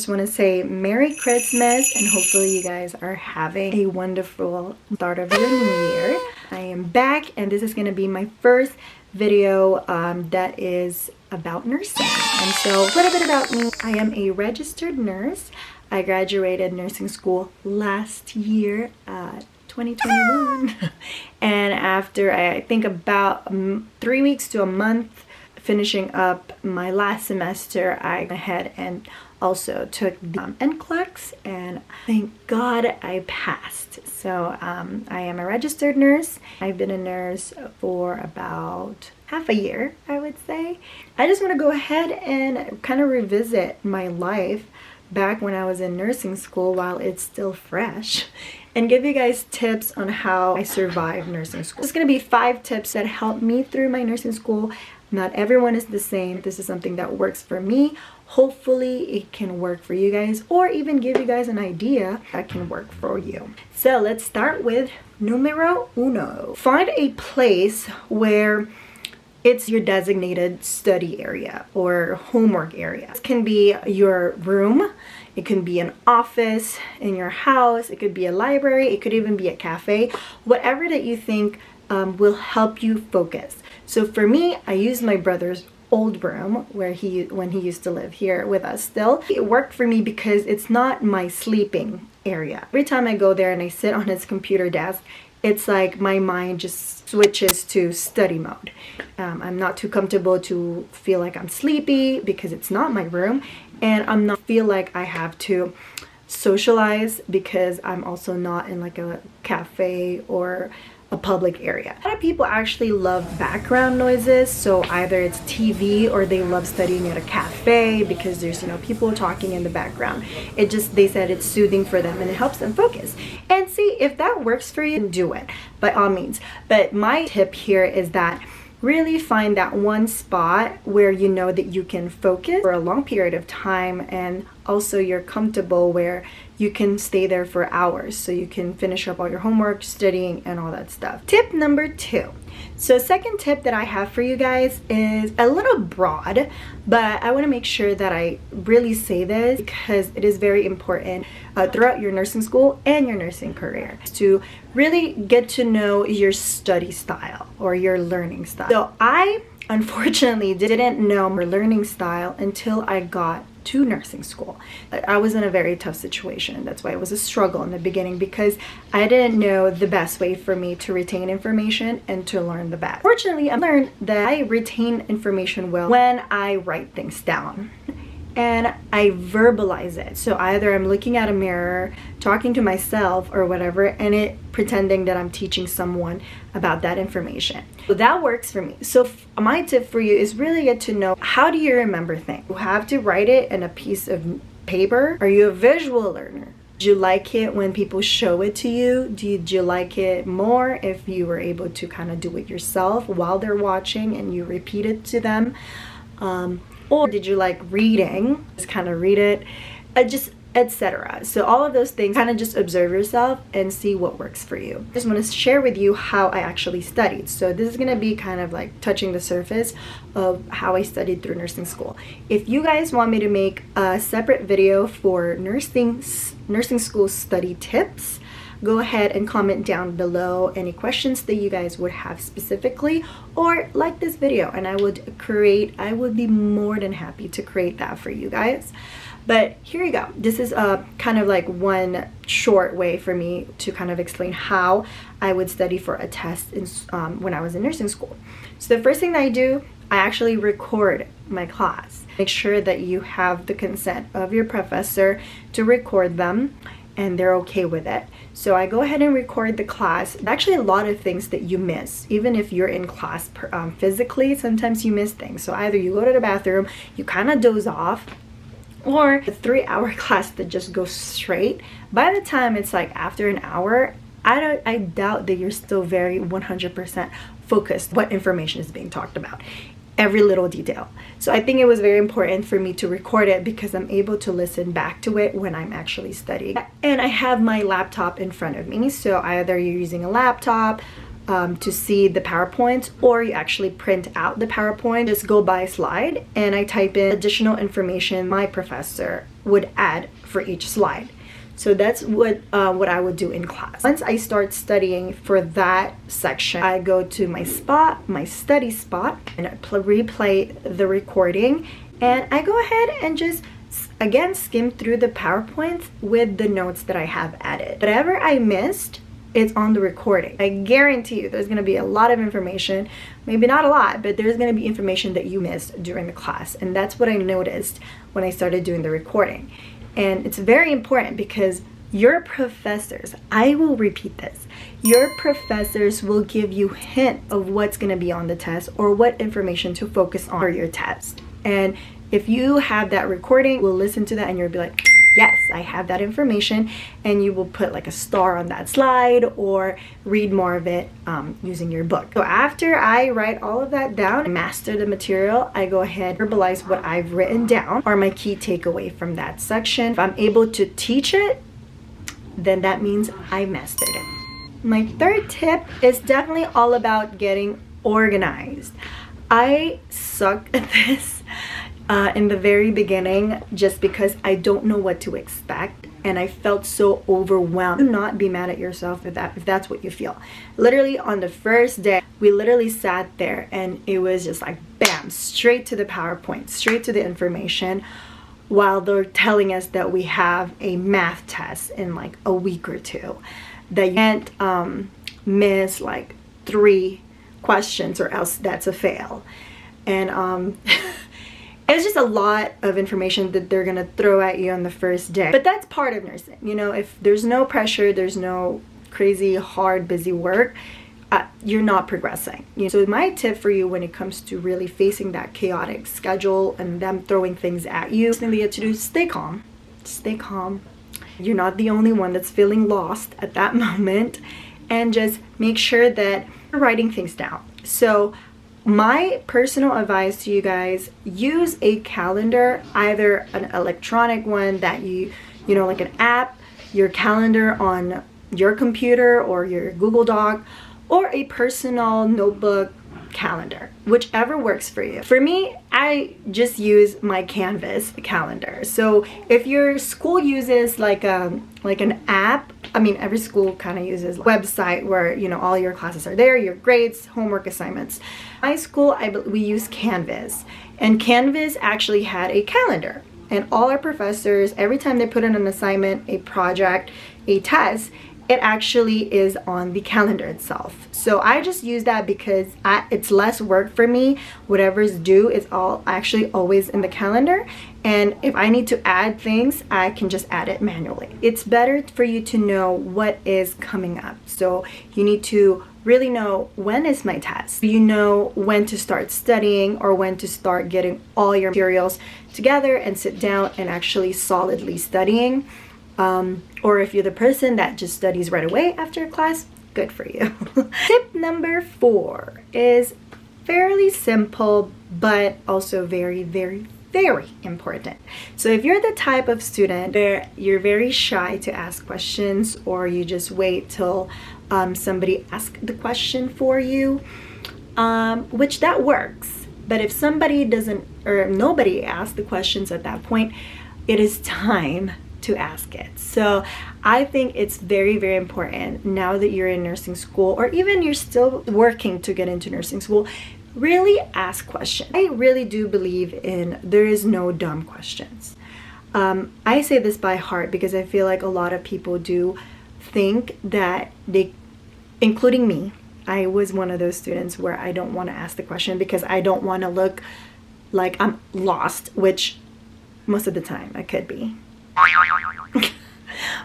just want to say Merry Christmas, and hopefully you guys are having a wonderful start of your new year. I am back, and this is going to be my first video that is about nursing. And so a little bit about me. I am a registered nurse. I graduated nursing school last year, 2021. And after I think about 3 weeks to a month finishing up my last semester, I went ahead and also took the NCLEX, and thank God I passed. So I am a registered nurse. I've been a nurse for about half a year, I would say. I just want to go ahead and kind of revisit my life back when I was in nursing school while it's still fresh, and give you guys tips on how I survived nursing school. It's going to be 5 tips that helped me through my nursing school. Not everyone is the same. This is something that works for me. Hopefully it can work for you guys, or even give you guys an idea that can work for you. So let's start with numero uno. Find a place where it's your designated study area or homework area. This can be your room, it can be an office in your house, it could be a library, it could even be a cafe, whatever that you think will help you focus. So for me, I used my brother's old room when he used to live here with us still. It worked for me because it's not my sleeping area. Every time I go there and I sit on his computer desk, it's like my mind just switches to study mode. I'm not too comfortable to feel like I'm sleepy because it's not my room, and I'm not feel like I have to socialize because I'm also not in like a cafe or a public area. A lot of people actually love background noises, so either it's TV or they love studying at a cafe because there's, you know, people talking in the background. They said it's soothing for them and it helps them focus. And see, if that works for you, do it by all means. But my tip here is that really find that one spot where you know that you can focus for a long period of time, and also you're comfortable where you can stay there for hours so you can finish up all your homework, studying, and all that stuff. Tip number 2. So second tip that I have for you guys is a little broad, but I want to make sure that I really say this because it is very important throughout your nursing school and your nursing career to really get to know your study style or your learning style. So I unfortunately didn't know my learning style until I got to nursing school. I was in a very tough situation. That's why it was a struggle in the beginning, because I didn't know the best way for me to retain information and to learn the best. Fortunately, I learned that I retain information well when I write things down and I verbalize it. So either I'm looking at a mirror, talking to myself or whatever, and pretending that I'm teaching someone about that information. So that works for me. So my tip for you is really get to know, how do you remember things? You have to write it in a piece of paper. Are you a visual learner? Do you like it when people show it to you? Do you like it more if you were able to kind of do it yourself while they're watching and you repeat it to them? Or did you like reading? Just kind of read it, etc. So all of those things, kind of just observe yourself and see what works for you. I just want to share with you how I actually studied. So this is going to be kind of like touching the surface of how I studied through nursing school. If you guys want me to make a separate video for nursing school study tips, go ahead and comment down below any questions that you guys would have specifically, or like this video and I would be more than happy to create that for you guys. But here you go. This is kind of like one short way for me to kind of explain how I would study for a test when I was in nursing school. So the first thing that I do, I actually record my class. Make sure that you have the consent of your professor to record them and they're okay with it. So I go ahead and record the class. Actually, a lot of things that you miss, even if you're in class physically, sometimes you miss things. So either you go to the bathroom, you kind of doze off, or a 3-hour class that just goes straight. By the time it's like after an hour, I doubt that you're still very 100% focused what information is being talked about, every little detail. So I think it was very important for me to record it because I'm able to listen back to it when I'm actually studying. And I have my laptop in front of me, so either you're using a laptop, to see the PowerPoints, or you actually print out the PowerPoint. Just go by slide and I type in additional information my professor would add for each slide. So that's what I would do in class. Once I start studying for that section, I go to my spot, my study spot, and I replay the recording, and I go ahead and just again skim through the PowerPoints with the notes that I have added. Whatever I missed, it's on the recording. I guarantee you there's going to be a lot of information, maybe not a lot, but there's going to be information that you missed during the class. And that's what I noticed when I started doing the recording. And it's very important because your professors, I will repeat this, your professors will give you hints of what's going to be on the test or what information to focus on for your test. And if you have that recording, we'll listen to that and you'll be like, yes, I have that information, and you will put like a star on that slide or read more of it using your book. So after I write all of that down, master the material, I go ahead and verbalize what I've written down or my key takeaway from that section. If I'm able to teach it, then that means I mastered it. My third tip is definitely all about getting organized. I suck at this in the very beginning just because I don't know what to expect and I felt so overwhelmed. Do not be mad at yourself if that's what you feel. Literally on the first day, we literally sat there and it was just like bam, straight to the PowerPoint, straight to the information, while they're telling us that we have a math test in like a week or two, that you can't miss like 3 questions or else that's a fail. And it's just a lot of information that they're gonna throw at you on the first day. But that's part of nursing. You know, if there's no pressure, there's no crazy, hard, busy work, you're not progressing. So my tip for you when it comes to really facing that chaotic schedule and them throwing things at you, something that you have to do is stay calm. Stay calm. You're not the only one that's feeling lost at that moment. And just make sure that you're writing things down. So my personal advice to you guys, use a calendar, either an electronic one that you know, like an app, your calendar on your computer or your Google Doc, or a personal notebook calendar, whichever works for you. For me, I just use my Canvas calendar. So if your school uses like an app, I mean, every school kind of uses a website where, you know, all your classes are there, your grades, homework assignments. My school, we use Canvas, and Canvas actually had a calendar, and all our professors, every time they put in an assignment, a project, a test, it actually is on the calendar itself. So I just use that because it's less work for me. Whatever's due is all actually always in the calendar. And if I need to add things, I can just add it manually. It's better for you to know what is coming up. So you need to really know, when is my test? You know when to start studying or when to start getting all your materials together and sit down and actually solidly studying. Or if you're the person that just studies right away after class, good for you. Tip number 4 is fairly simple, but also very, very, very important. So if you're the type of student where you're very shy to ask questions, or you just wait till somebody asks the question for you, which that works. But if somebody doesn't, or nobody asks the questions at that point, it is time to ask it. So I think it's very, very important now that you're in nursing school, or even you're still working to get into nursing school, really ask questions. I really do believe in there is no dumb questions. I say this by heart because I feel like a lot of people do think that they, including me, I was one of those students where I don't want to ask the question because I don't want to look like I'm lost, which most of the time I could be.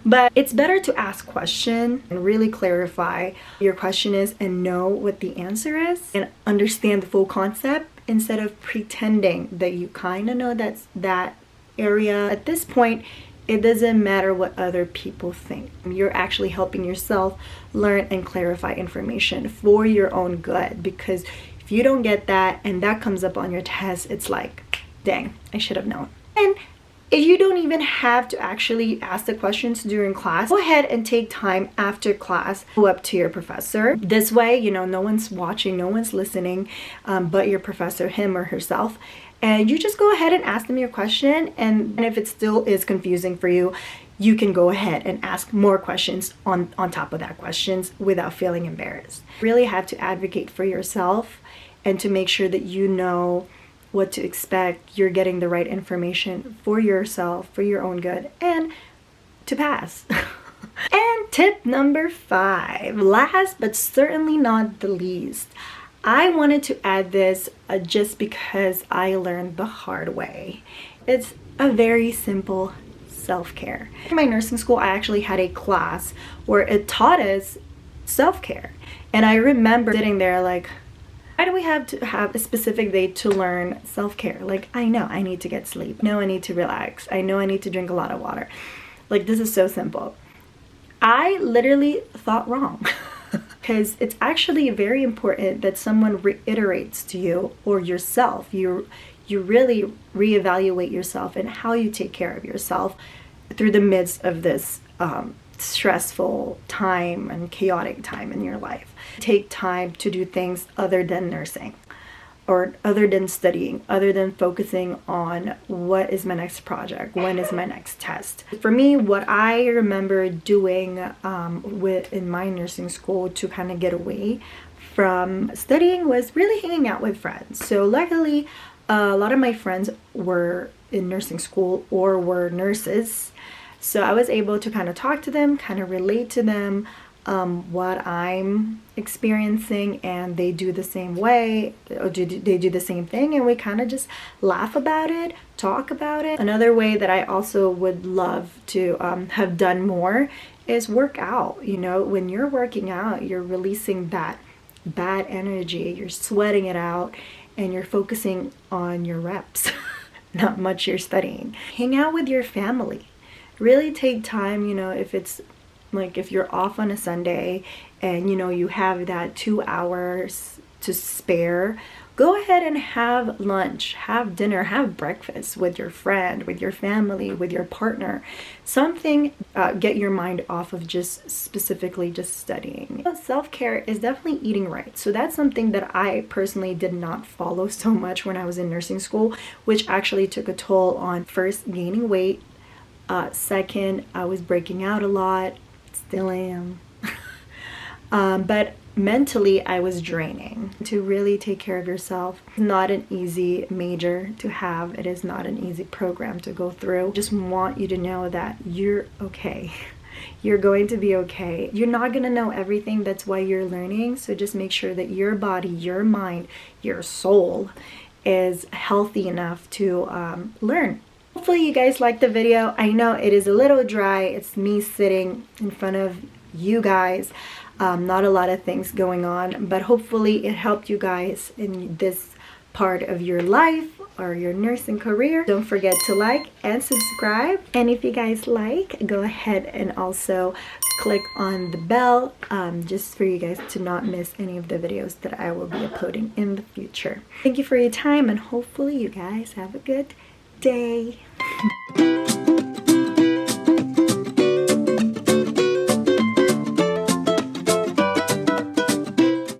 But it's better to ask questions and really clarify your question is and know what the answer is and understand the full concept, instead of pretending that you kind of know that area. At this point, it doesn't matter what other people think. You're actually helping yourself learn and clarify information for your own good, because if you don't get that and that comes up on your test, it's like, dang, I should have known. And If you don't even have to actually ask the questions during class, go ahead and take time after class, go up to your professor. This way, you know, no one's watching, no one's listening, but your professor, him or herself. And you just go ahead and ask them your question. And if it still is confusing for you, you can go ahead and ask more questions on top of that questions without feeling embarrassed. You really have to advocate for yourself and to make sure that you know what to expect, you're getting the right information for yourself, for your own good, and to pass. And tip number 5, last but certainly not the least, I wanted to add this just because I learned the hard way. It's a very simple self-care. In my nursing school, I actually had a class where it taught us self-care. And I remember sitting there like, why do we have to have a specific day to learn self-care? Like, I know I need to get sleep. I know I need to relax. I know I need to drink a lot of water. Like, this is so simple. I literally thought wrong. Because it's actually very important that someone reiterates to you or yourself. You really reevaluate yourself and how you take care of yourself through the midst of this stressful time and chaotic time in your life. Take time to do things other than nursing or other than studying, other than focusing on what is my next project, when is my next test. For me, what I remember doing in my nursing school to kind of get away from studying was really hanging out with friends. So luckily, a lot of my friends were in nursing school or were nurses. So I was able to kind of talk to them, kind of relate to them, what I'm experiencing, and they do the same way, or they do the same thing, and we kind of just laugh about it, talk about it. Another way that I also would love to have done more is work out. You know, when you're working out, you're releasing that bad energy, you're sweating it out, and you're focusing on your reps, not much you're studying. Hang out with your family. Really take time, you know, if it's like if you're off on a Sunday and you know you have that 2 hours to spare, go ahead and have lunch, have dinner, have breakfast with your friend, with your family, with your partner. Something, get your mind off of just specifically just studying. Self-care is definitely eating right. So that's something that I personally did not follow so much when I was in nursing school, which actually took a toll on first gaining weight. Second, I was breaking out a lot, still am. But mentally, I was draining. To really take care of yourself, not an easy major to have. It is not an easy program to go through. Just want you to know that you're okay. You're going to be okay. You're not going to know everything. That's why you're learning. So just make sure that your body, your mind, your soul is healthy enough to learn. Hopefully you guys liked the video. I know it is a little dry. It's me sitting in front of you guys. Not a lot of things going on, but hopefully it helped you guys in this part of your life or your nursing career. Don't forget to like and subscribe. And if you guys like, go ahead and also click on the bell just for you guys to not miss any of the videos that I will be uploading in the future. Thank you for your time, and hopefully you guys have a good day.